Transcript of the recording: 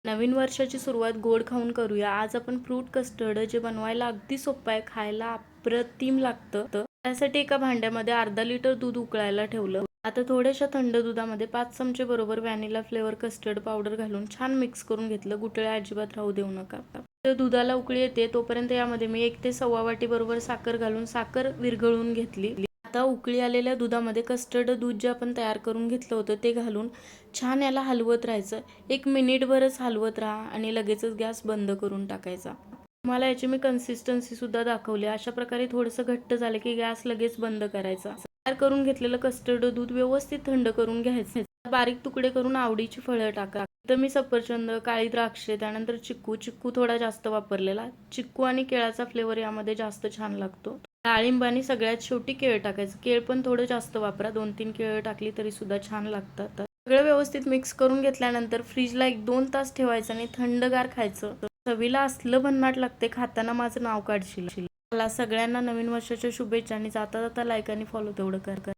नवीन वर्षाची सुरुवात गोड खाऊन करूया. आज आपण फ्रूट कस्टर्ड जे बनवायला अगदी सोपं आहे, खायला अप्रतिम लागतं. त्यासाठी एका भांड्यामध्ये अर्धा लिटर दूध उकळायला ठेवलं. आता थोड्याशा थंड दुधामध्ये 5 चमचे बरोबर व्हॅनिला फ्लेवर कस्टर्ड पावडर घालून छान मिक्स करून घेतलं. गुठळ्या अजिबात राहू देऊ नका. तर दुधाला उकळी येते तोपर्यंत यामध्ये मी 1 ते सव्वा वाटी बरोबर साखर घालून साखर विरघळून घेतली. आता उकळी आलेल्या दुधामध्ये कस्टर्ड दूध जे आपण तयार करून घेतलं होतं ते घालून छान याला हलवत राहायचं. 1 मिनिटभरच हलवत राहा आणि लगेचच गॅस बंद करून टाकायचा. तुम्हाला याची मी कन्सिस्टन्सी सुद्धा दाखवली. अशा प्रकारे थोडंसं घट्ट झालं की गॅस लगेच बंद करायचा. तयार करून घेतलेलं कस्टर्ड दूध व्यवस्थित थंड करून घ्यायचं. बारीक तुकडे करून आवडीची फळं टाका. तर मी सफरचंद, काळी द्राक्षे, त्यानंतर चिक्कू थोडा जास्त वापरलेला. चिक्कू आणि केळाचा फ्लेवर यामध्ये जास्त छान लागतो. डाळिंब आणि सगळ्यात शेवटी केळ टाकायचं. केळ पण थोडं जास्त वापरा. 2-3 केळ टाकली तरी सुद्धा छान लागतात. सगळं व्यवस्थित मिक्स करून घेतल्यानंतर फ्रीजला 1-2 तास ठेवायचं आणि थंडगार खायचं. चवीला असलं भन्नाट लागते, खाताना माझं नाव काढशील. मला सगळ्यांना नवीन वर्षाच्या शुभेच्छा आणि जाता जाता लाईक आणि फॉलो तेवढं कर.